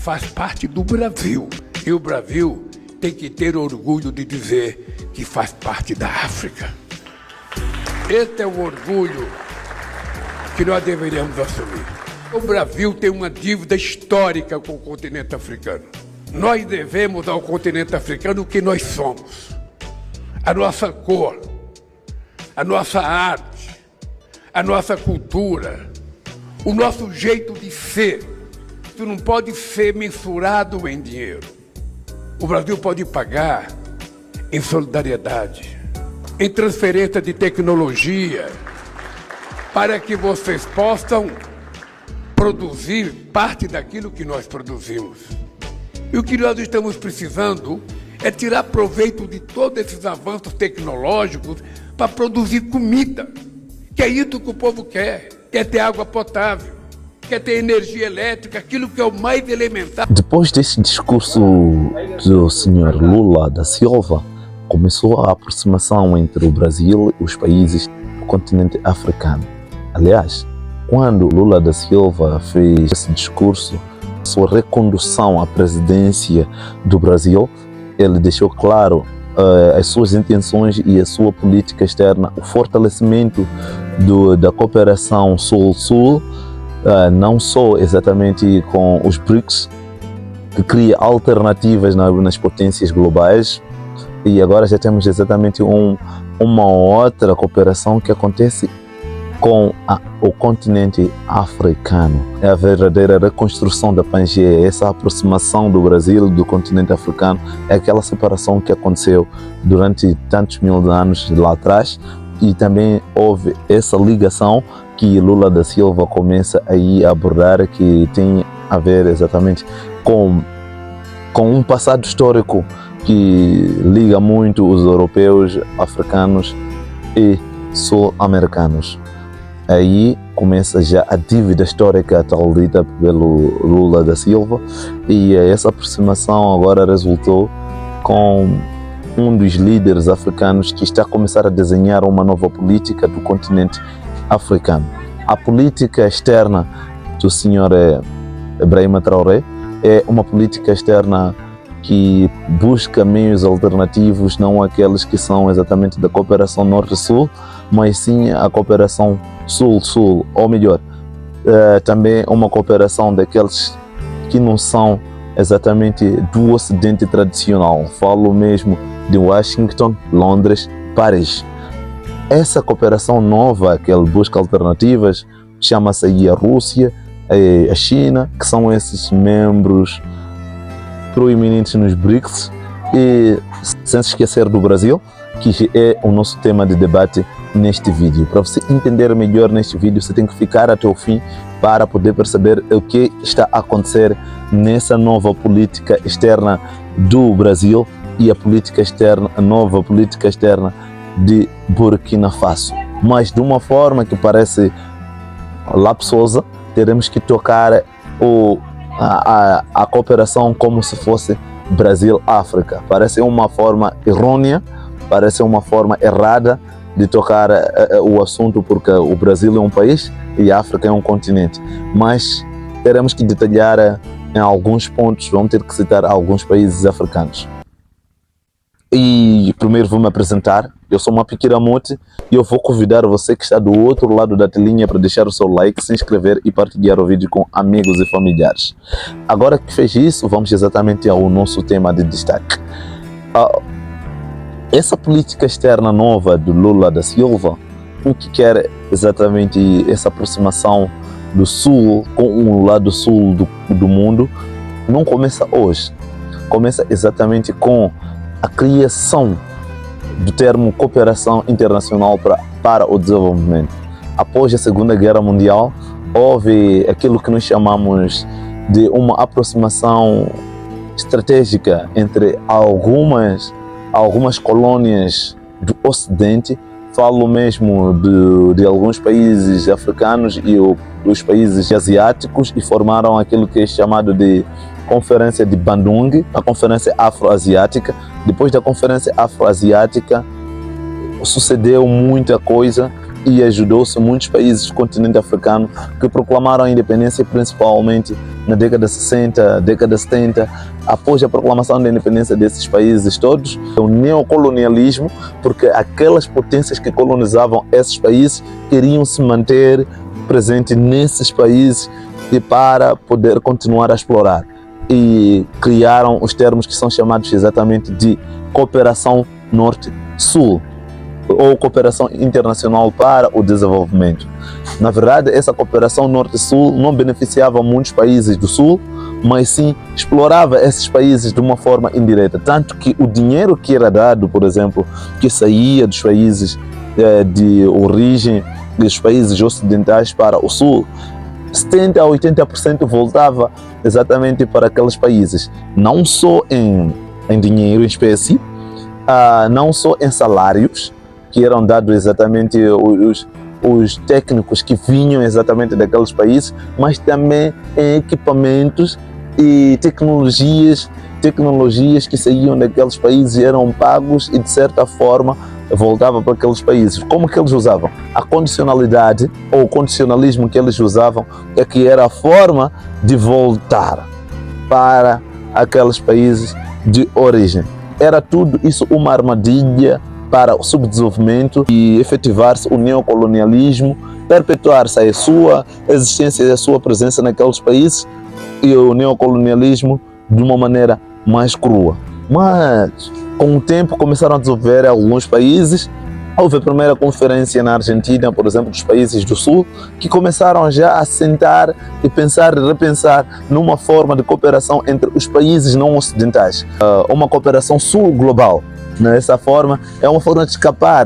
faz parte do Brasil. E o Brasil tem que ter orgulho de dizer que faz parte da África. Esse é o orgulho que nós deveríamos assumir. O Brasil tem uma dívida histórica com o continente africano. Nós devemos ao continente africano o que nós somos. A nossa cor, a nossa arte, a nossa cultura, o nosso jeito de ser. Isso não pode ser mensurado em dinheiro. O Brasil pode pagar em solidariedade, em transferência de tecnologia, para que vocês possam produzir parte daquilo que nós produzimos. E o que nós estamos precisando é tirar proveito de todos esses avanços tecnológicos para produzir comida, que é isso que o povo quer ter água potável, quer ter energia elétrica, aquilo que é o mais elementar. Depois desse discurso do senhor Lula da Silva, começou a aproximação entre o Brasil e os países do continente africano. Aliás, quando Lula da Silva fez esse discurso, sua recondução à presidência do Brasil, ele deixou claro as suas intenções e a sua política externa, o fortalecimento da cooperação Sul-Sul, não só exatamente com os BRICS, que cria alternativas nas potências globais, e agora já temos exatamente uma outra cooperação que acontece com o continente africano. É a verdadeira reconstrução da Pangeia, essa aproximação do Brasil do continente africano, é aquela separação que aconteceu durante tantos mil anos lá atrás, e também houve essa ligação que Lula da Silva começa aí a abordar, que tem a ver exatamente com um passado histórico que liga muito os europeus, africanos e sul-americanos. Aí começa já a dívida histórica traduzida pelo Lula da Silva, e essa aproximação agora resultou com um dos líderes africanos que está a começar a desenhar uma nova política do continente africano. A política externa do senhor Ibrahima Traoré é uma política externa que busca meios alternativos, não aqueles que são exatamente da cooperação Norte-Sul, mas sim a cooperação Sul-Sul, ou melhor, também uma cooperação daqueles que não são exatamente do Ocidente tradicional. Falo mesmo de Washington, Londres, Paris. Essa cooperação nova que ele busca alternativas chama-se aí a Rússia, a China, que são esses membros proeminentes nos BRICS, e sem se esquecer do Brasil, que é o nosso tema de debate neste vídeo. Para você entender melhor neste vídeo, você tem que ficar até o fim para poder perceber o que está a acontecer nessa nova política externa do Brasil e a nova política externa de Burkina Faso. Mas de uma forma que parece lapsosa, teremos que tocar a cooperação como se fosse Brasil-África. Parece uma forma errônea, parece uma forma errada de tocar o assunto, porque o Brasil é um país e a África é um continente. Mas teremos que detalhar em alguns pontos, vamos ter que citar alguns países africanos. E primeiro vou me apresentar. Eu sou Mapi Ramute e eu vou convidar você que está do outro lado da telinha para deixar o seu like, se inscrever e partilhar o vídeo com amigos e familiares. Agora que fez isso, vamos exatamente ao nosso tema de destaque. Essa política externa nova do Lula da Silva, o que quer exatamente essa aproximação do Sul com o lado Sul do mundo, não começa hoje. Começa exatamente com a criação do termo cooperação internacional para o desenvolvimento. Após a Segunda Guerra Mundial, houve aquilo que nós chamamos de uma aproximação estratégica entre algumas colônias do Ocidente. Falo mesmo de alguns países africanos e dos países asiáticos, e formaram aquilo que é chamado de Conferência de Bandung, a Conferência Afroasiática. Depois da Conferência Afroasiática, sucedeu muita coisa e ajudou-se muitos países do continente africano que proclamaram a independência, principalmente na década de 60, década de 70, após a proclamação da independência desses países todos. O neocolonialismo, porque aquelas potências que colonizavam esses países queriam se manter presentes nesses países e para poder continuar a explorar. E criaram os termos que são chamados exatamente de cooperação norte-sul, ou cooperação internacional para o desenvolvimento. Na verdade, essa cooperação norte-sul não beneficiava muitos países do sul, mas sim explorava esses países de uma forma indireta. Tanto que o dinheiro que era dado, por exemplo, que saía dos países de origem dos países ocidentais para o sul, 70% a 80% voltava exatamente para aqueles países, não só em dinheiro em espécie, não só em salários, que eram dados exatamente os técnicos que vinham exatamente daqueles países, mas também em equipamentos e tecnologias que saíam daqueles países e eram pagos e de certa forma voltava para aqueles países. Como que eles usavam? A condicionalidade ou o condicionalismo que eles usavam é que era a forma de voltar para aqueles países de origem. Era tudo isso uma armadilha para o subdesenvolvimento e efetivar-se o neocolonialismo, perpetuar-se a sua existência e a sua presença naqueles países e o neocolonialismo de uma maneira mais crua. Mas com o tempo começaram a desenvolver alguns países. Houve a primeira conferência na Argentina, por exemplo, dos países do Sul, que começaram já a sentar e pensar e repensar numa forma de cooperação entre os países não ocidentais, uma cooperação sul-global. Dessa forma, é uma forma de escapar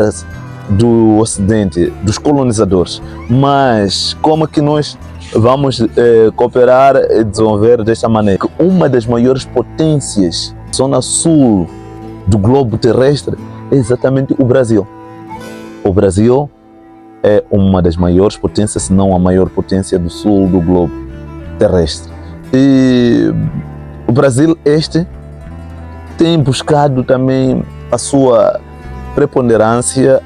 do Ocidente, dos colonizadores. Mas como é que nós vamos cooperar e desenvolver desta maneira? Uma das maiores potências da zona sul do globo terrestre é exatamente o Brasil. O Brasil é uma das maiores potências, se não a maior potência do sul do globo terrestre. E o Brasil tem buscado também a sua preponderância,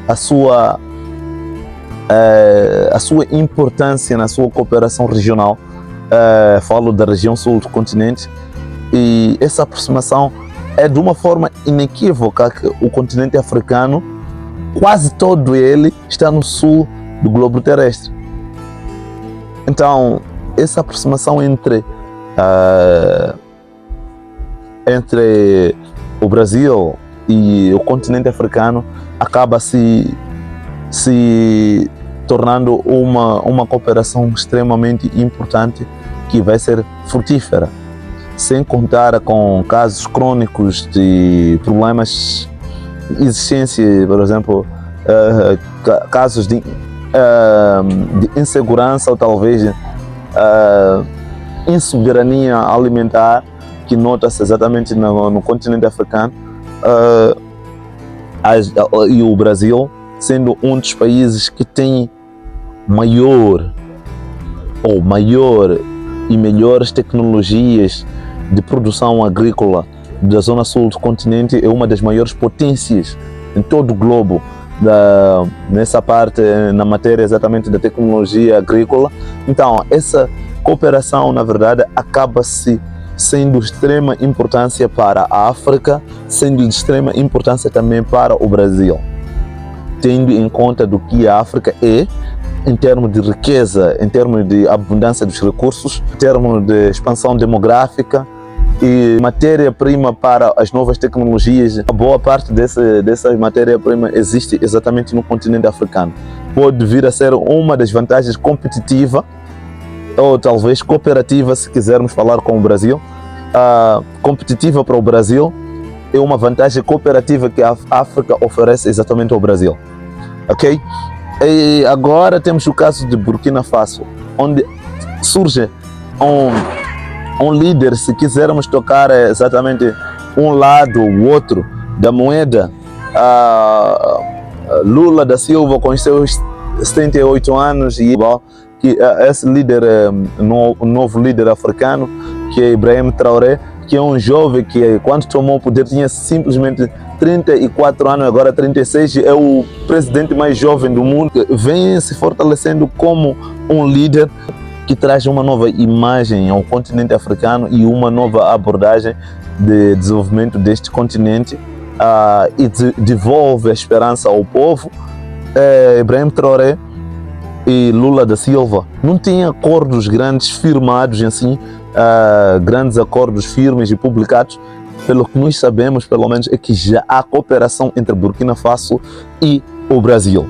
a sua importância na sua cooperação regional. Falo da região sul do continente, e essa aproximação é de uma forma inequívoca que o continente africano, quase todo ele, está no sul do globo terrestre. Então, essa aproximação entre o Brasil e o continente africano acaba se tornando uma cooperação extremamente importante que vai ser frutífera, sem contar com casos crônicos de problemas de existência, por exemplo, casos de insegurança ou talvez insoberania alimentar, que nota-se exatamente no continente africano, e o Brasil sendo um dos países que tem maior e melhores tecnologias de produção agrícola da zona sul do continente, é uma das maiores potências em todo o globo nessa parte, na matéria exatamente da tecnologia agrícola. Então, essa cooperação, na verdade, acaba-se sendo de extrema importância para a África, sendo de extrema importância também para o Brasil, tendo em conta do que a África é em termos de riqueza, em termos de abundância dos recursos, em termos de expansão demográfica e matéria-prima para as novas tecnologias. A boa parte dessa matéria-prima existe exatamente no continente africano. Pode vir a ser uma das vantagens competitivas ou talvez cooperativa, se quisermos falar com o Brasil. Competitiva para o Brasil é uma vantagem cooperativa que a África oferece exatamente ao Brasil. Ok? E agora temos o caso de Burkina Faso, onde surge um líder, se quisermos tocar exatamente um lado ou outro da moeda. Lula da Silva, com seus 78 anos, e esse líder, um novo líder africano, que é Ibrahim Traoré, que é um jovem que quando tomou o poder tinha simplesmente 34 anos, agora 36, é o presidente mais jovem do mundo, vem se fortalecendo como um líder que traz uma nova imagem ao continente africano e uma nova abordagem de desenvolvimento deste continente, e devolve a esperança ao povo. Ibrahim Traoré e Lula da Silva não têm acordos grandes firmados, assim, grandes acordos firmes e publicados. Pelo que nós sabemos, pelo menos, é que já há cooperação entre Burkina Faso e o Brasil.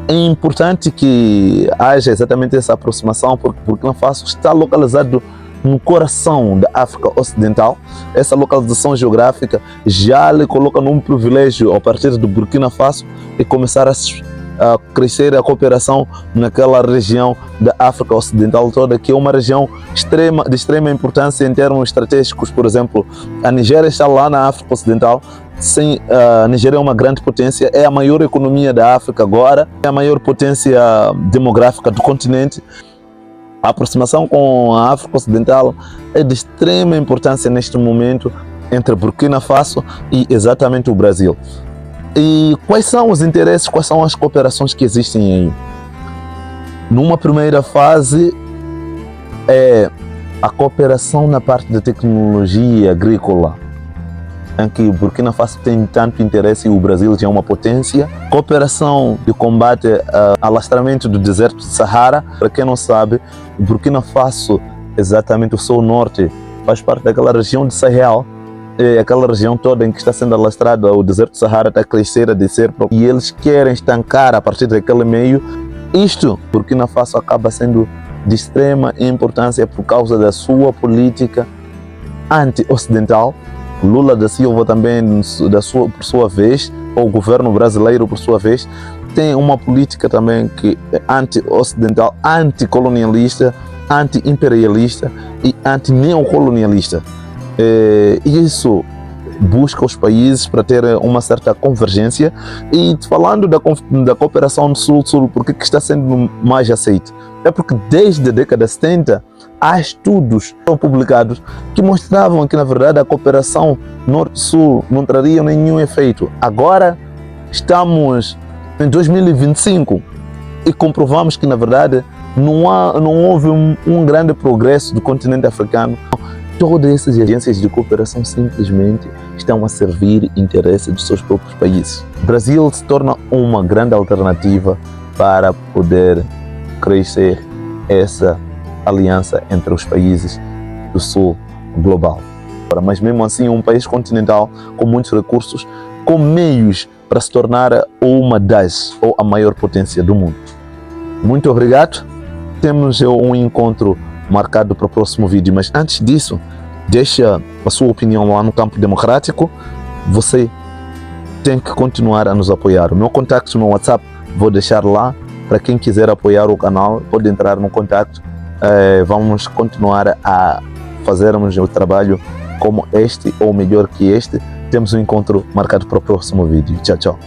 É importante que haja exatamente essa aproximação, porque Burkina Faso está localizado no coração da África Ocidental. Essa localização geográfica já lhe coloca num privilégio a partir do Burkina Faso e começar a crescer a cooperação naquela região da África Ocidental toda, que é uma região de extrema importância em termos estratégicos. Por exemplo, a Nigéria está lá na África Ocidental. Sim, a Nigéria é uma grande potência, é a maior economia da África agora, é a maior potência demográfica do continente. A aproximação com a África Ocidental é de extrema importância neste momento entre Burkina Faso e exatamente o Brasil. E quais são os interesses, quais são as cooperações que existem aí? Numa primeira fase, é a cooperação na parte da tecnologia agrícola, em que o Burkina Faso tem tanto interesse e o Brasil já é uma potência. Cooperação de combate ao alastramento do deserto do Sahara. Para quem não sabe, o Burkina Faso, exatamente o seu norte, faz parte daquela região de Sahel, aquela região toda em que está sendo alastrado o deserto do Sahara, está a crescer, a descer, e eles querem estancar a partir daquele meio. Isto, Burkina Faso acaba sendo de extrema importância por causa da sua política anti-ocidental. Lula da Silva também, por sua vez, ou o governo brasileiro, por sua vez, tem uma política também que é anti-ocidental, anticolonialista, anti-imperialista e anti-neocolonialista. Isso busca os países para ter uma certa convergência. E falando da cooperação do Sul-Sul, por que está sendo mais aceito? É porque desde a década de 70 há estudos publicados que mostravam que, na verdade, a cooperação Norte-Sul não traria nenhum efeito. Agora estamos em 2025 e comprovamos que, na verdade, não houve um grande progresso do continente africano. Todas essas agências de cooperação simplesmente estão a servir interesse dos seus próprios países. O Brasil se torna uma grande alternativa para poder crescer essa aliança entre os países do sul global. Mas mesmo assim é um país continental com muitos recursos, com meios para se tornar uma das ou a maior potência do mundo. Muito obrigado. Temos um encontro marcado para o próximo vídeo, mas antes disso, deixa a sua opinião lá no campo democrático. Você tem que continuar a nos apoiar. O meu contacto no WhatsApp vou deixar lá. Para quem quiser apoiar o canal, pode entrar no contacto. Vamos continuar a fazermos o trabalho como este ou melhor que este. Temos um encontro marcado para o próximo vídeo. Tchau, tchau.